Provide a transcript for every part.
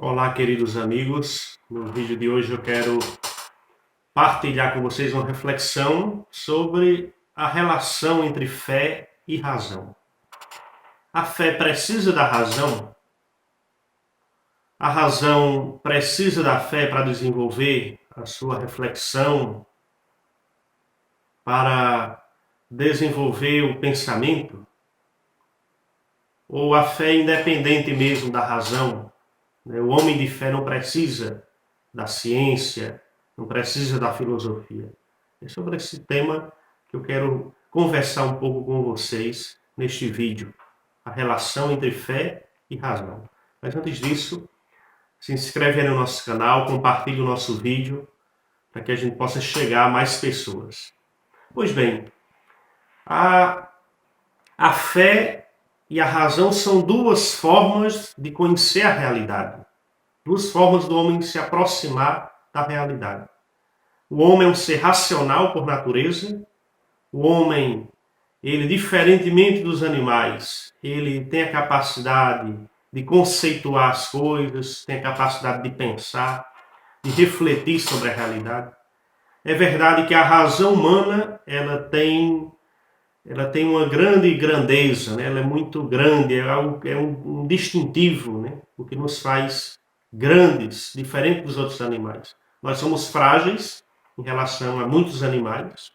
Olá, queridos amigos. No vídeo de hoje eu quero partilhar com vocês uma reflexão sobre a relação entre fé e razão. A fé precisa da razão? A razão precisa da fé para desenvolver a sua reflexão, para desenvolver o pensamento? Ou a fé é independente mesmo da razão? O homem de fé não precisa da ciência, não precisa da filosofia. É sobre esse tema que eu quero conversar um pouco com vocês neste vídeo. A relação entre fé e razão. Mas antes disso, se inscreve aí no nosso canal, compartilhe o nosso vídeo para que a gente possa chegar a mais pessoas. Pois bem, a fé e a razão são duas formas de conhecer a realidade. Duas formas do homem se aproximar da realidade. O homem é um ser racional por natureza. O homem, ele, diferentemente dos animais, ele tem a capacidade de conceituar as coisas, tem a capacidade de pensar, de refletir sobre a realidade. É verdade que a razão humana, ela tem uma grande grandeza, né? Ela é muito grande, é um distintivo, né? O que nos faz grandes, diferente dos outros animais. Nós somos frágeis em relação a muitos animais,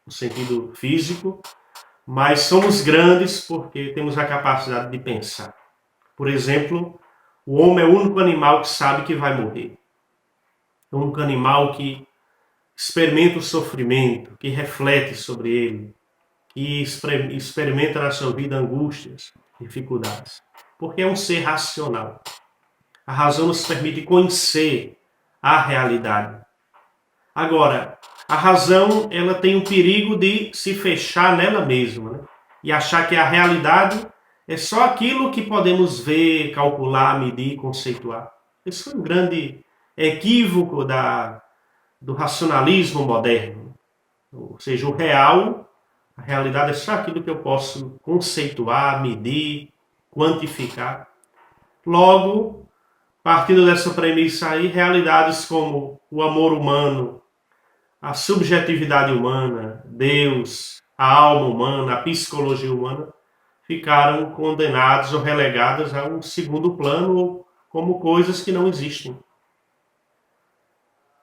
no sentido físico, mas somos grandes porque temos a capacidade de pensar. Por exemplo, o homem é o único animal que sabe que vai morrer. É o único animal que experimenta o sofrimento, que reflete sobre ele, que experimenta na sua vida angústias, dificuldades. Porque é um ser racional. A razão nos permite conhecer a realidade. Agora, a razão, ela tem o perigo de se fechar nela mesma, né? E achar que a realidade é só aquilo que podemos ver, calcular, medir, conceituar. Esse foi um grande equívoco do racionalismo moderno. Ou seja, o real, a realidade é só aquilo que eu posso conceituar, medir, quantificar. Logo, partindo dessa premissa aí, realidades como o amor humano, a subjetividade humana, Deus, a alma humana, a psicologia humana, ficaram condenadas ou relegadas a um segundo plano como coisas que não existem.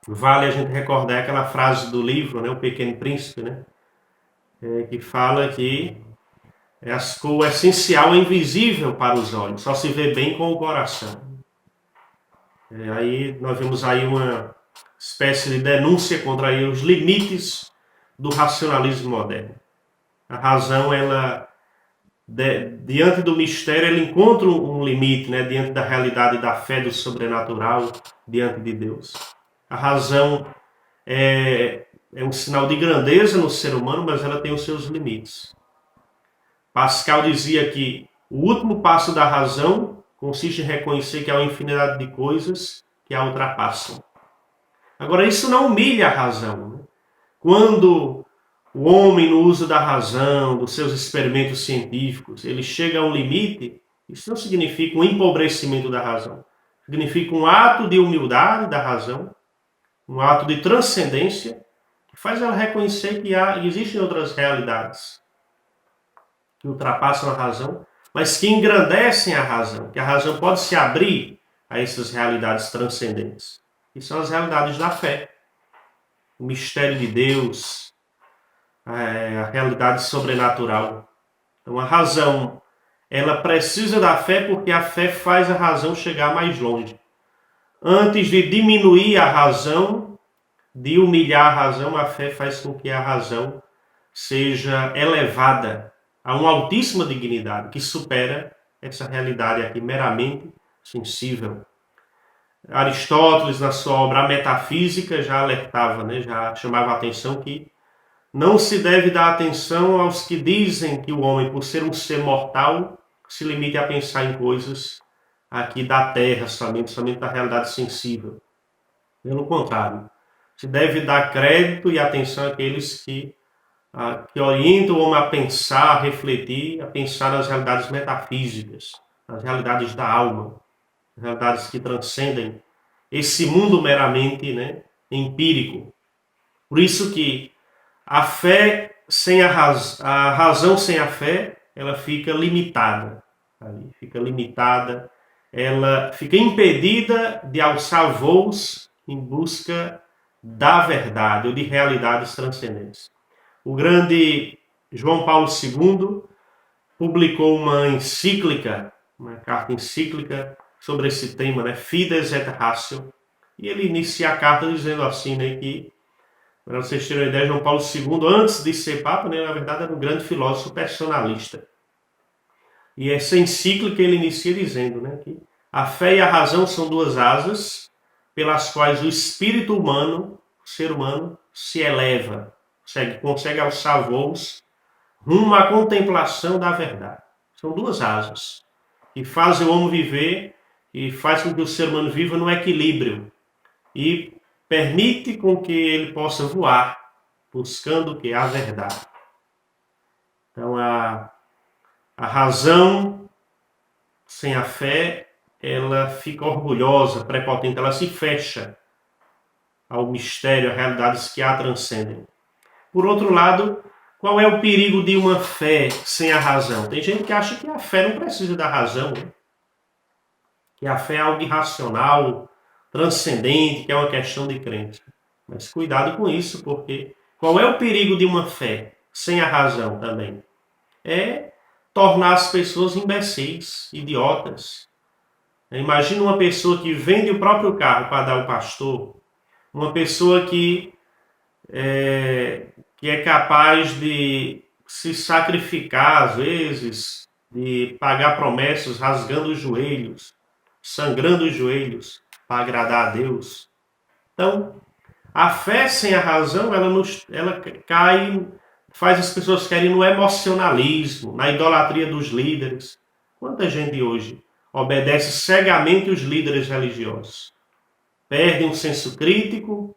Vale a gente recordar aquela frase do livro, né, O Pequeno Príncipe, né, que fala que o essencial é invisível para os olhos, só se vê bem com o coração. Aí nós vemos aí uma espécie de denúncia contra aí os limites do racionalismo moderno. A razão, ela, diante do mistério, ela encontra um limite, né, diante da realidade da fé do sobrenatural, diante de Deus. A razão é um sinal de grandeza no ser humano, mas ela tem os seus limites. Pascal dizia que o último passo da razão consiste em reconhecer que há uma infinidade de coisas que a ultrapassam. Agora, isso não humilha a razão, né? Quando o homem, no uso da razão, dos seus experimentos científicos, ele chega a um limite, isso não significa um empobrecimento da razão. Significa um ato de humildade da razão, um ato de transcendência, que faz ela reconhecer que existem outras realidades que ultrapassam a razão, mas que engrandecem a razão, que a razão pode se abrir a essas realidades transcendentes. E são as realidades da fé, o mistério de Deus, a realidade sobrenatural. Então a razão, ela precisa da fé porque a fé faz a razão chegar mais longe. Antes de diminuir a razão, de humilhar a razão, a fé faz com que a razão seja elevada a uma altíssima dignidade que supera essa realidade aqui meramente sensível. Aristóteles, na sua obra A Metafísica, já alertava, né, já chamava a atenção que não se deve dar atenção aos que dizem que o homem, por ser um ser mortal, se limite a pensar em coisas aqui da terra, somente da realidade sensível. Pelo contrário, se deve dar crédito e atenção àqueles que orientam o homem a pensar, a refletir, a pensar nas realidades metafísicas, nas realidades da alma. realidades que transcendem esse mundo meramente, né, empírico. Por isso que a fé sem a razão sem a fé, ela fica limitada. Fica limitada, ela fica impedida de alçar voos em busca da verdade ou de realidades transcendentes. O grande João Paulo II publicou uma encíclica, uma carta encíclica sobre esse tema, né, Fides et Ratio, e ele inicia a carta dizendo assim, né, que, para vocês terem uma ideia, João Paulo II, antes de ser Papa, né, na verdade era um grande filósofo personalista. E essa encíclica ele inicia dizendo, né, que a fé e a razão são duas asas pelas quais o espírito humano, o ser humano, se eleva, consegue alçar voos rumo à contemplação da verdade. São duas asas que fazem o homem viver e faz com que o ser humano viva no equilíbrio e permite com que ele possa voar buscando o que? A verdade. Então a razão sem a fé, ela fica orgulhosa, prepotente, ela se fecha ao mistério, a realidades que a transcendem. Por outro lado, qual é o perigo de uma fé sem a razão? Tem gente que acha que a fé não precisa da razão, né? Que a fé é algo irracional, transcendente, que é uma questão de crença. Mas cuidado com isso, porque qual é o perigo de uma fé sem a razão também? É tornar as pessoas imbecis, idiotas. Imagina uma pessoa que vende o próprio carro para dar ao pastor, uma pessoa que é capaz de se sacrificar, às vezes, de pagar promessas rasgando os joelhos, sangrando os joelhos, para agradar a Deus. Então, a fé sem a razão, ela cai, faz as pessoas caírem no emocionalismo, na idolatria dos líderes. Quanta gente hoje obedece cegamente os líderes religiosos? Perdem o senso crítico,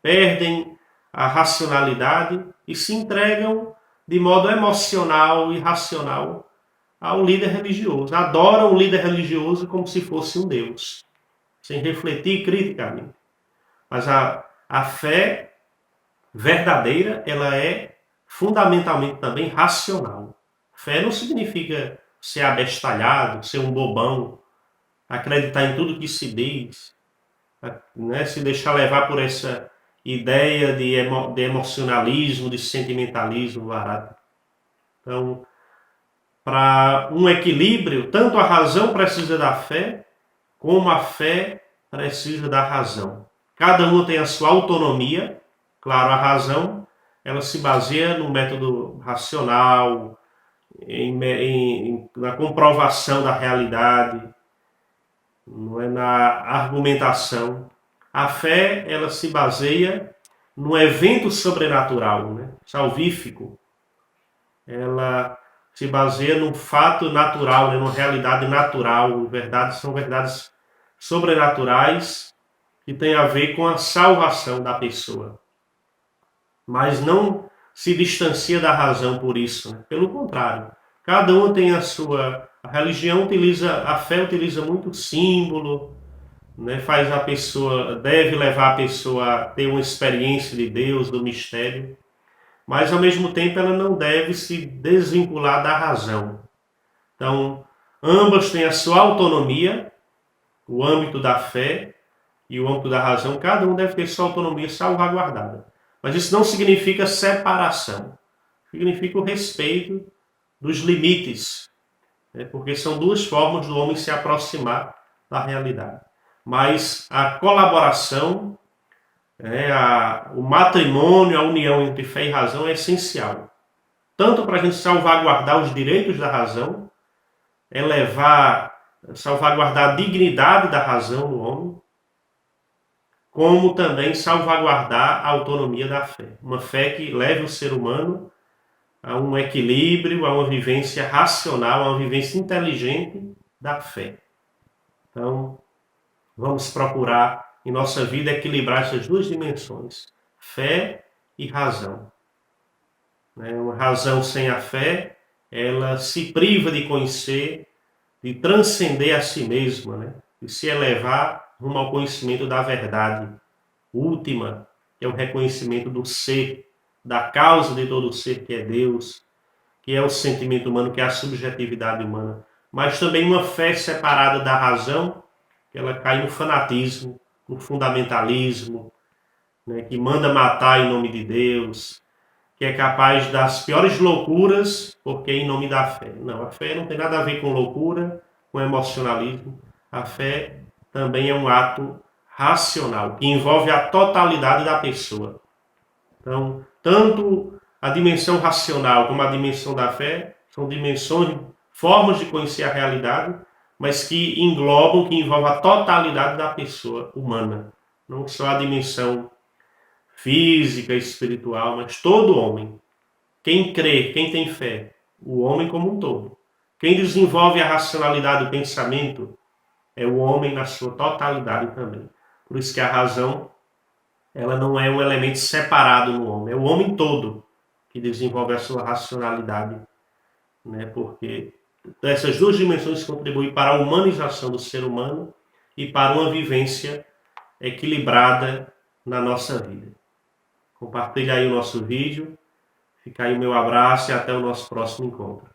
perdem a racionalidade e se entregam de modo emocional e racional ao líder religioso. Adoram o líder religioso como se fosse um Deus, sem refletir criticamente. Mas a fé verdadeira, ela é fundamentalmente também racional. Fé não significa ser abestalhado, ser um bobão, acreditar em tudo que se diz, né? Se deixar levar por essa ideia de emocionalismo, de sentimentalismo barato. Então, para um equilíbrio, tanto a razão precisa da fé, como a fé precisa da razão. Cada um tem a sua autonomia. Claro, a razão, ela se baseia no método racional, na comprovação da realidade, não é na argumentação. A fé, ela se baseia no evento sobrenatural, né? Salvífico. Ela se baseia num fato natural, né? Numa realidade natural. São verdades sobrenaturais que têm a ver com a salvação da pessoa. Mas não se distancia da razão por isso, né? Pelo contrário, cada um tem a sua... A religião a fé utiliza muito símbolo, né? Faz a pessoa, deve levar a pessoa a ter uma experiência de Deus, do mistério, mas ao mesmo tempo ela não deve se desvincular da razão. Então, ambas têm a sua autonomia, o âmbito da fé e o âmbito da razão, cada um deve ter sua autonomia salvaguardada. Mas isso não significa separação, significa o respeito dos limites, né? Porque são duas formas do homem se aproximar da realidade. Mas a colaboração, o matrimônio, a união entre fé e razão é essencial. Tanto para a gente salvaguardar os direitos da razão, salvaguardar a dignidade da razão no homem, como também salvaguardar a autonomia da fé. Uma fé que leve o ser humano a um equilíbrio, a uma vivência racional, a uma vivência inteligente da fé. Então, vamos procurar em nossa vida equilibrar essas duas dimensões, fé e razão. Uma razão sem a fé, ela se priva de conhecer, de transcender a si mesma, né? e se elevar rumo ao conhecimento da verdade última, que é o reconhecimento do ser, da causa de todo o ser, que é Deus, que é o sentimento humano, que é a subjetividade humana, mas também uma fé separada da razão, que ela cai no fanatismo, no fundamentalismo, né, que manda matar em nome de Deus, que é capaz das piores loucuras, porque em nome da fé. Não, a fé não tem nada a ver com loucura, com emocionalismo. A fé também é um ato racional, que envolve a totalidade da pessoa. Então, tanto a dimensão racional como a dimensão da fé são dimensões, formas de conhecer a realidade, mas que englobam, que envolvem a totalidade da pessoa humana. Não só a dimensão física, espiritual, mas todo homem. Quem crê, quem tem fé, o homem como um todo. Quem desenvolve a racionalidade do pensamento é o homem na sua totalidade também. Por isso que a razão, ela não é um elemento separado no homem, é o homem todo que desenvolve a sua racionalidade, né? Porque essas duas dimensões contribuem para a humanização do ser humano e para uma vivência equilibrada na nossa vida. Compartilha aí o nosso vídeo. Fica aí o meu abraço e até o nosso próximo encontro.